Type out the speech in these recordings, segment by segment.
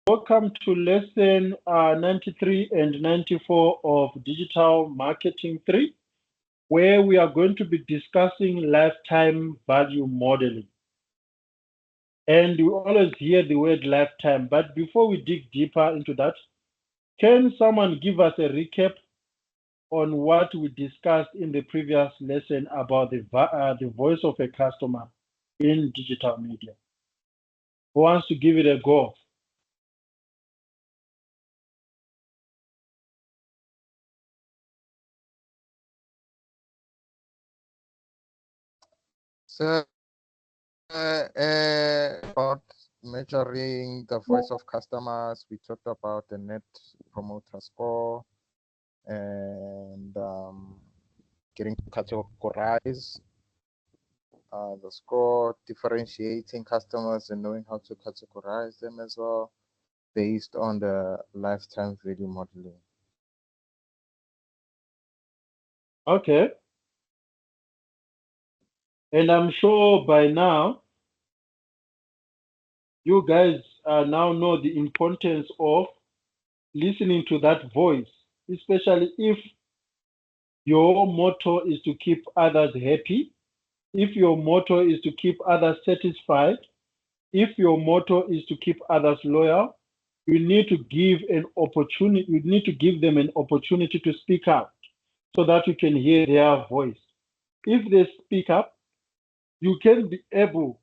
Welcome to lesson 93 and 94 of Digital Marketing 3, where we are going to be discussing lifetime value modeling. And we always hear the word lifetime, but before we dig deeper into that, can someone give us a recap on what we discussed in the previous lesson about the voice of a customer in digital media? Who wants to give it a go? So, about measuring the voice of customers, we talked about the net promoter score and getting to categorize the score, differentiating customers and knowing how to categorize them as well based on the lifetime value modeling. Okay. And I'm sure by now, you guys now know the importance of listening to that voice, especially if your motto is to keep others happy, if your motto is to keep others satisfied, if your motto is to keep others loyal, you need to give them an opportunity to speak up so that you can hear their voice. If they speak up, you can be able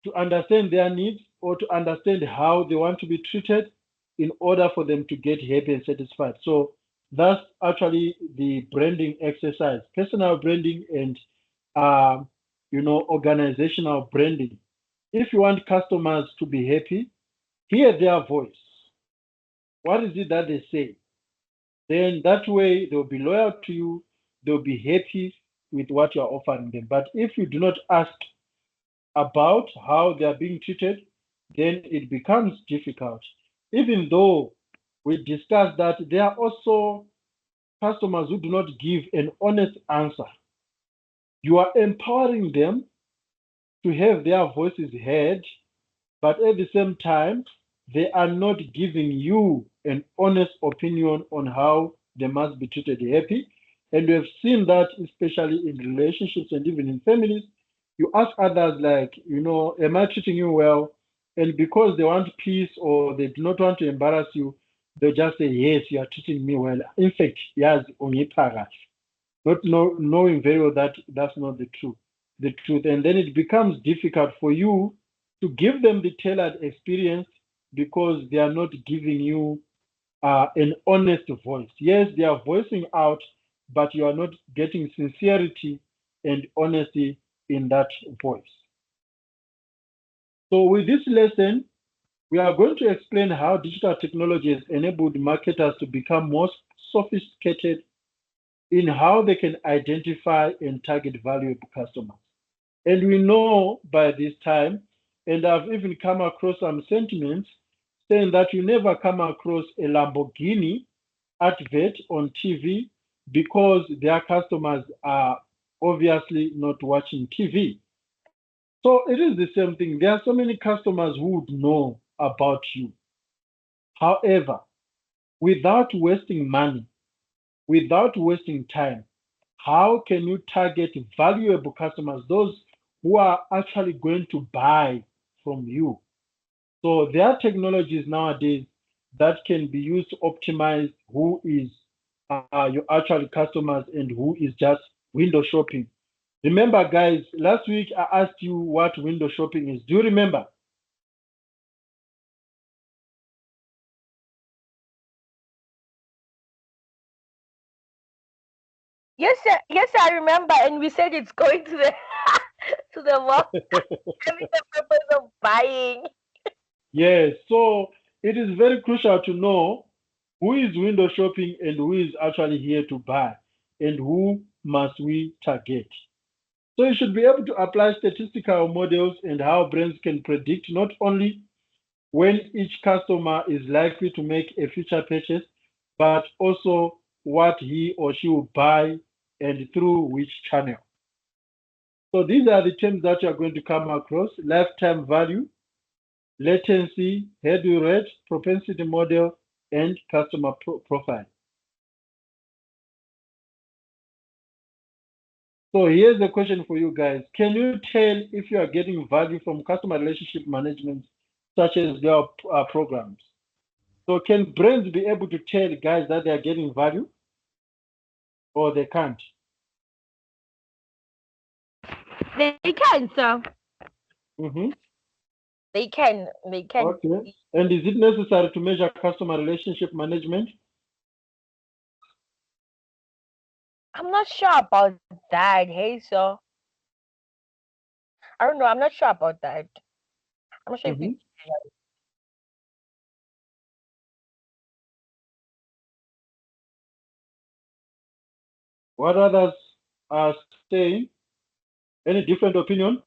to understand their needs or to understand how they want to be treated in order for them to get happy and satisfied. So that's actually the branding exercise, personal branding and organizational branding. If you want customers to be happy, hear their voice. What is it that they say? Then that way they'll be loyal to you, they'll be happy with what you're offering them. But if you do not ask about how they are being treated, then it becomes difficult. Even though we discussed that there are also customers who do not give an honest answer. You are empowering them to have their voices heard, but at the same time, they are not giving you an honest opinion on how they must be treated happy. And we have seen that especially in relationships and even in families. You ask others like, am I treating you well? And because they want peace or they do not want to embarrass you, they just say, yes, you are treating me well. In fact, yes, knowing very well that that's not the truth. And then it becomes difficult for you to give them the tailored experience because they are not giving you an honest voice. Yes, they are voicing out, but you are not getting sincerity and honesty in that voice. So with this lesson, we are going to explain how digital technology has enabled marketers to become more sophisticated in how they can identify and target valuable customers. And we know by this time, and I've even come across some sentiments saying that you never come across a Lamborghini advert on TV because their customers are obviously not watching TV. So it is the same thing. There are so many customers who would know about you. However, without wasting money, without wasting time, how can you target valuable customers, those who are actually going to buy from you? So there are technologies nowadays that can be used to optimize who is your actual customers and who is just window shopping. Remember, guys, last week I asked you what window shopping is. Do you remember? Yes, sir. Yes, sir, I remember. And we said it's going to the to the mall having the purpose of buying. Yes. So it is very crucial to know who is window shopping and who is actually here to buy and who must we target. So you should be able to apply statistical models and how brands can predict not only when each customer is likely to make a future purchase, but also what he or she will buy and through which channel. So these are the terms that you are going to come across: lifetime value, latency, head rate, propensity model, and customer profile. So here's the question for you guys. Can you tell if you are getting value from customer relationship management, such as their programs? So can brands be able to tell guys that they are getting value, or they can't? They can, sir. Mm-hmm. They can. They can. Okay. And is it necessary to measure customer relationship management? I'm not sure about that. Hey, sir. I don't know. I'm not sure about that. I'm not sure if Mm-hmm. What others are saying? Any different opinion?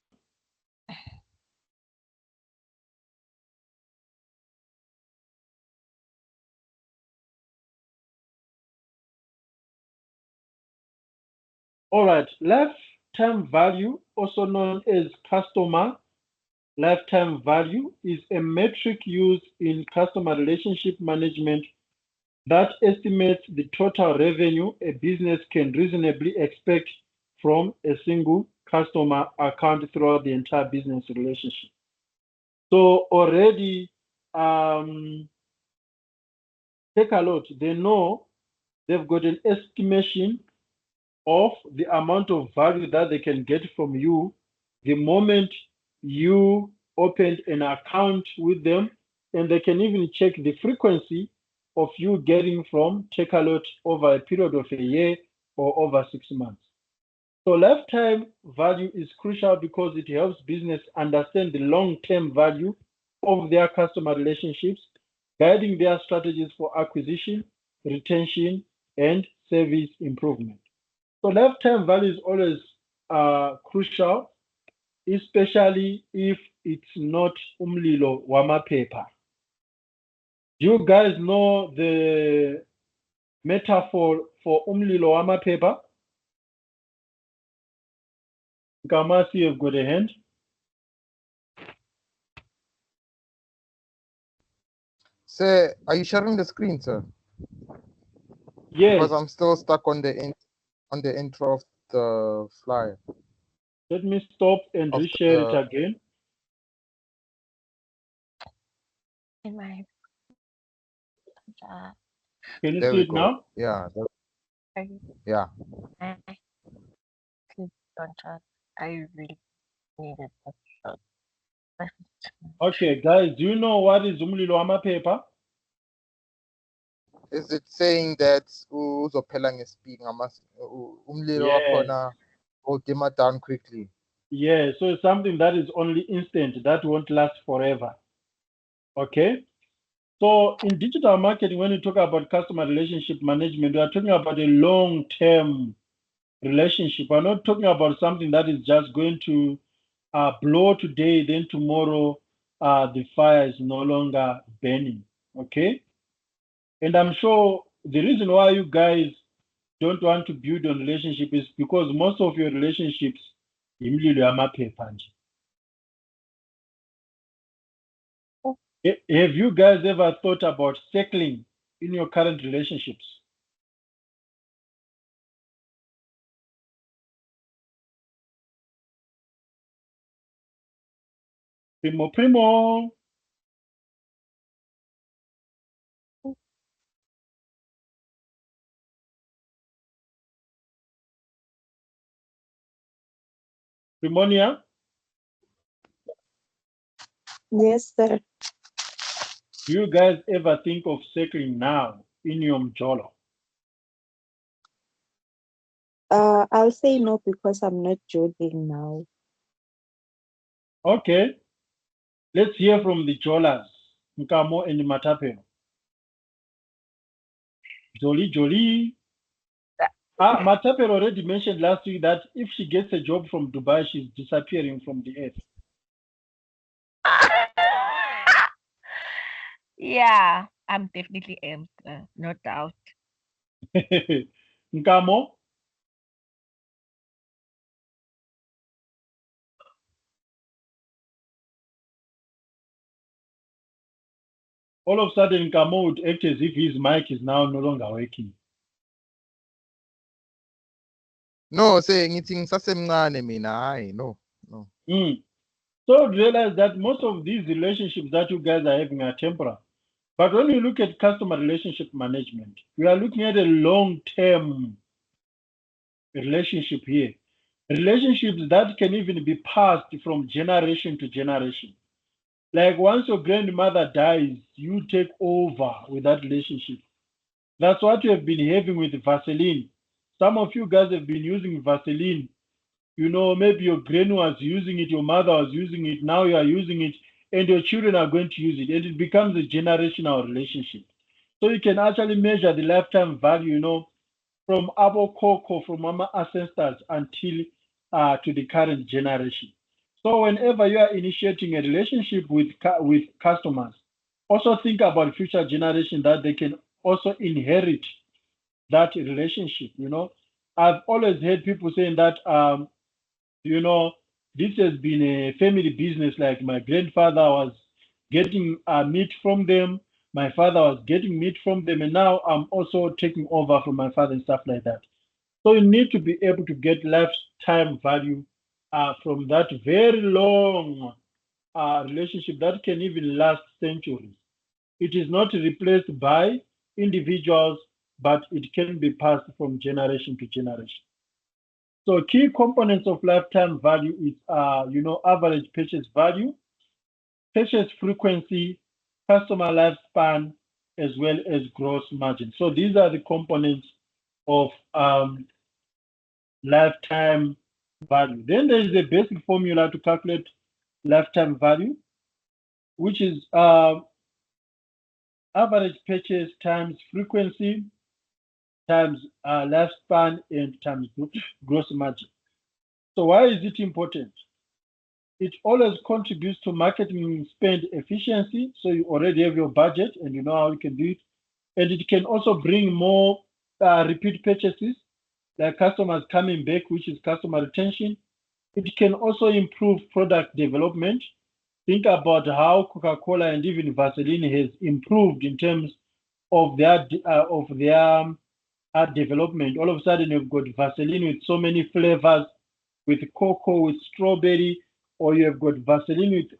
All right. Lifetime value, also known as customer lifetime value, is a metric used in customer relationship management that estimates the total revenue a business can reasonably expect from a single customer account throughout the entire business relationship. So already, take a look. They know they've got an estimation of the amount of value that they can get from you the moment you opened an account with them, and they can even check the frequency of you getting from take a lot over a period of a year or over 6 months. So lifetime value is crucial because it helps business understand the long-term value of their customer relationships, guiding their strategies for acquisition, retention, and service improvement. So lifetime value is always crucial, especially if it's not umlilo wamaphepha. Do you guys know the metaphor for umlilo wamaphepha? Kamasi, you've got a hand. Sir, are you sharing the screen, sir? Yes. Because I'm still stuck on the intro of the flyer. Let me stop and Of reshare the- it again. In my Can you There see we it go. now? Yeah. Yeah. I really needed that. Okay, guys, do you know what is umlilo wamaphepha? Is it saying that uzophela ngespeed umlilo Yes. wakhona will dimmer down quickly? Yeah, so it's something that is only instant, that won't last forever. Okay? So in digital marketing, when you talk about customer relationship management, we are talking about a long-term relationship. We're not talking about something that is just going to blow today, then tomorrow the fire is no longer burning. Okay? And I'm sure the reason why you guys don't want to build on relationship is because most of your relationships imililo yamaphepha nje. Have you guys ever thought about circling in your current relationships? Primo. Primonia, Yes, sir. do you guys ever think of circling now in your mjolo? I'll say no because I'm not joking now. Okay, let's hear from the jolas, Nkamo and Matapelo. Jolie. Matapelo already mentioned last week that if she gets a job from Dubai, she's disappearing from the earth. Yeah, I'm definitely am, no doubt. Nkamo? all of a sudden Kamo would act as if his mic is now no longer working. No, saying ngithi ngisasemncane mina, hayi, no. So realize that most of these relationships that you guys are having are temporary. But when you look at customer relationship management, we are looking at a long-term relationship here. Relationships that can even be passed from generation to generation. Like once your grandmother dies, you take over with that relationship. That's what you have been having with Vaseline. Some of you guys have been using Vaseline. You know, maybe your granny was using it, your mother was using it, now you are using it, and your children are going to use it, and it becomes a generational relationship. So you can actually measure the lifetime value, you know, from Abo Coco, from our ancestors until to the current generation. So whenever you are initiating a relationship with customers, also think about future generation that they can also inherit that relationship. You know, I've always heard people saying that you know, this has been a family business. Like my grandfather was getting meat from them, my father was getting meat from them, and now I'm also taking over from my father and stuff like that. So you need to be able to get lifetime value from that very long relationship that can even last centuries. It is not replaced by individuals, but it can be passed from generation to generation. So key components of lifetime value is, you know, average purchase value, purchase frequency, customer lifespan, as well as gross margin. So these are the components of lifetime value. Then there is a basic formula to calculate lifetime value, which is average purchase times frequency times lifespan and times gross margin. So why is it important? It always contributes to marketing spend efficiency. So you already have your budget and you know how you can do it. And it can also bring more repeat purchases, like customers coming back, which is customer retention. It can also improve product development. Think about how Coca-Cola and even Vaseline has improved in terms of their development. All of a sudden, you've got Vaseline with so many flavors, with cocoa, with strawberry, or you have got Vaseline with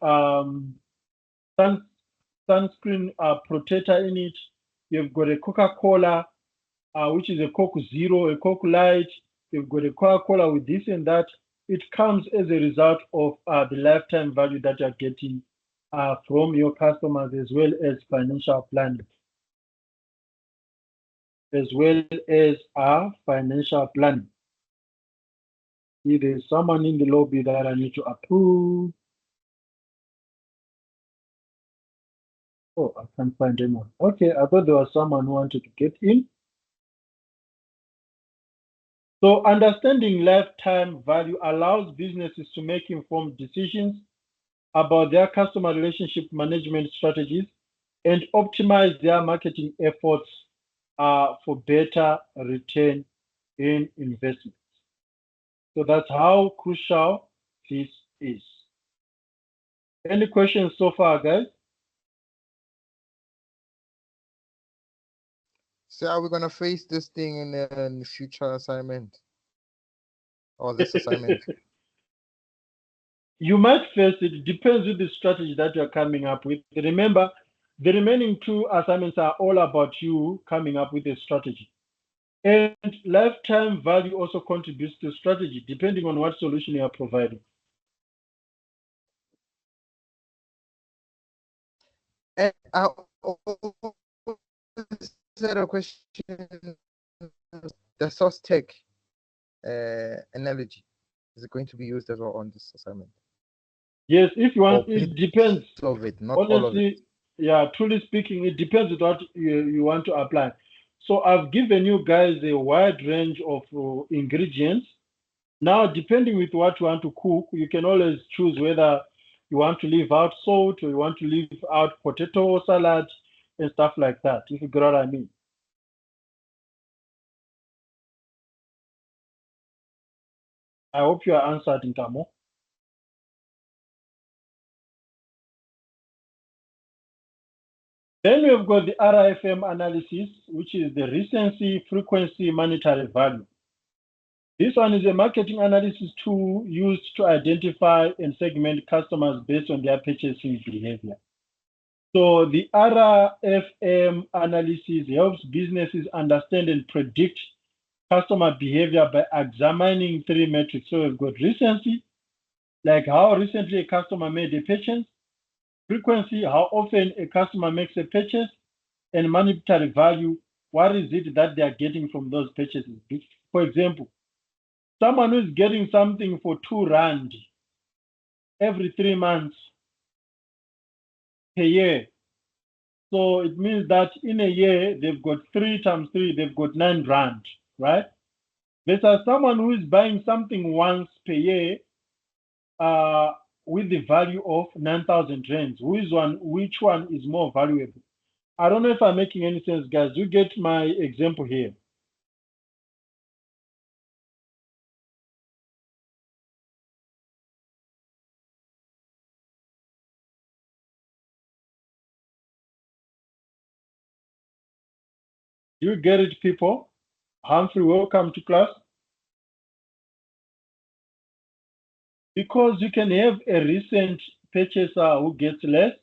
sunscreen protector in it. You've got a Coca-Cola, which is a Coke Zero, a Coke Light. You've got a Coca-Cola with this and that. It comes as a result of the lifetime value that you're getting from your customers, as well as financial planning. As well as our financial planning. If there's someone in the lobby that I need to approve. Oh, I can't find anyone. Okay, I thought there was someone who wanted to get in. So understanding lifetime value allows businesses to make informed decisions about their customer relationship management strategies and optimize their marketing efforts for better return in investment. So that's how crucial this is. Any questions so far, guys? So are we gonna face this thing in the future assignment? Or this assignment? You might face it. It depends with the strategy that you're coming up with. Remember, the remaining two assignments are all about you coming up with a strategy. And lifetime value also contributes to strategy, depending on what solution you are providing. And I always had a question. The source tech analogy, is it going to be used as well on this assignment? Yes, if you want, Or it depends. bits of it, not all of it. Honestly, yeah, truly speaking, it depends on what you want to apply. So I've given you guys a wide range of ingredients. Now, depending with what you want to cook, you can always choose whether you want to leave out salt or you want to leave out potato salad and stuff like that, if you get what I mean. I hope you are answered, Nkamo. Then we've got the RFM analysis, which is the recency, frequency, monetary value. This one is a marketing analysis tool used to identify and segment customers based on their purchasing behavior. So the RFM analysis helps businesses understand and predict customer behavior by examining three metrics. So we've got recency, like how recently a customer made a purchase, frequency, how often a customer makes a purchase, and monetary value, what is it that they are getting from those purchases? For example, someone who is getting something for R2 every 3 months per year. So it means that in a year, they've got 3 times 3, they've got R9, right? Versus someone who is buying something once per year with the value of 9,000 rands. Which one is more valuable? I don't know if I'm making any sense, guys. You get my example here. You get it, people? Humphrey, welcome to class. Because you can have a recent purchaser who gets less,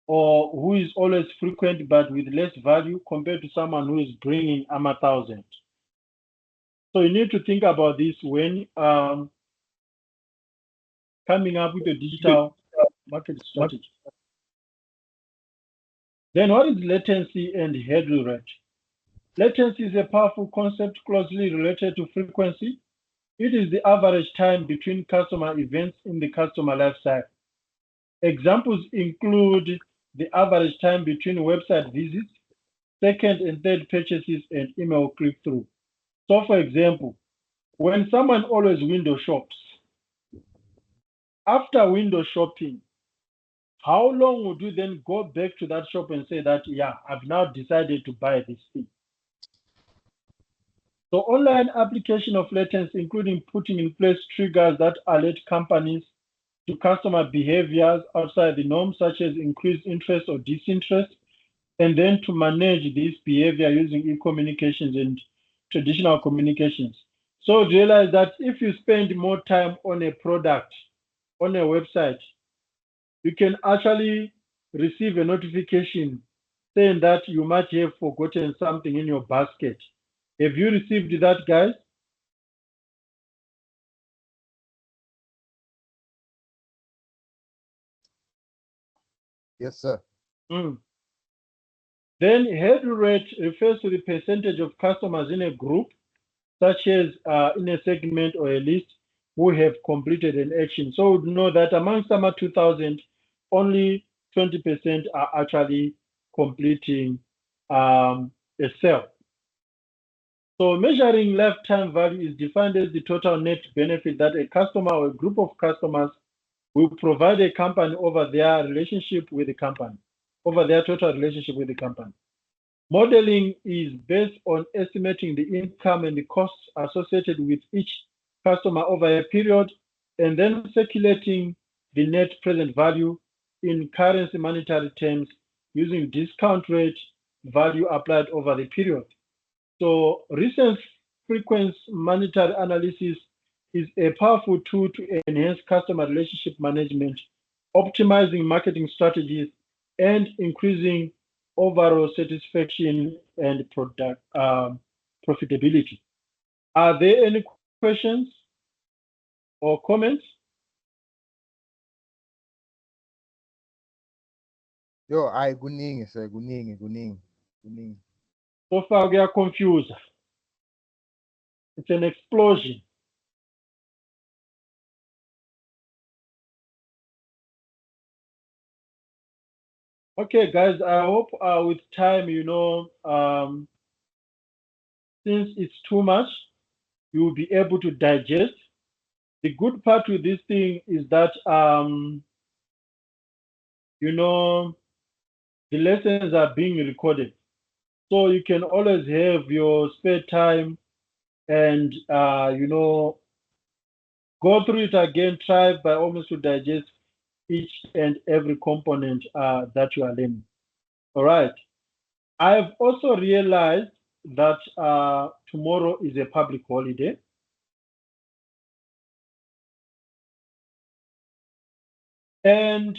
or who is always frequent but with less value compared to someone who is bringing 1,000. So you need to think about this when coming up with a digital market strategy. Then what is latency and hurdle rate? Latency is a powerful concept closely related to frequency. It is the average time between customer events in the customer lifecycle. Examples include the average time between website visits, second and third purchases, and email click-through. So for example, when someone always window shops, after window shopping, how long would you then go back to that shop and say that, yeah, I've now decided to buy this thing? So online application of latency, including putting in place triggers that alert companies to customer behaviors outside the norm, such as increased interest or disinterest, and then to manage this behavior using e-communications and traditional communications. So realize that if you spend more time on a product, on a website, you can actually receive a notification saying that you might have forgotten something in your basket. Have you received that, guys? Yes, sir. Then hurdle rate refers to the percentage of customers in a group, such as in a segment or a list, who have completed an action. So we know that among summer 2000, only 20% are actually completing a sale. So measuring lifetime value is defined as the total net benefit that a customer or a group of customers will provide a company over their relationship with the company, over their total relationship with the company. Modeling is based on estimating the income and the costs associated with each customer over a period, and then circulating the net present value in currency monetary terms using discount rate value applied over the period. So recent frequency monetary analysis is a powerful tool to enhance customer relationship management, optimizing marketing strategies, and increasing overall satisfaction and product profitability. Are there any questions or comments? Yo, kuningi, sir, kuningi. So far we are confused. It's an explosion. Okay, guys, I hope with time, since it's too much, you will be able to digest. The good part with this thing is that, the lessons are being recorded. So you can always have your spare time and, go through it again, try by almost to digest each and every component that you are learning. All right. I've also realized that tomorrow is a public holiday. And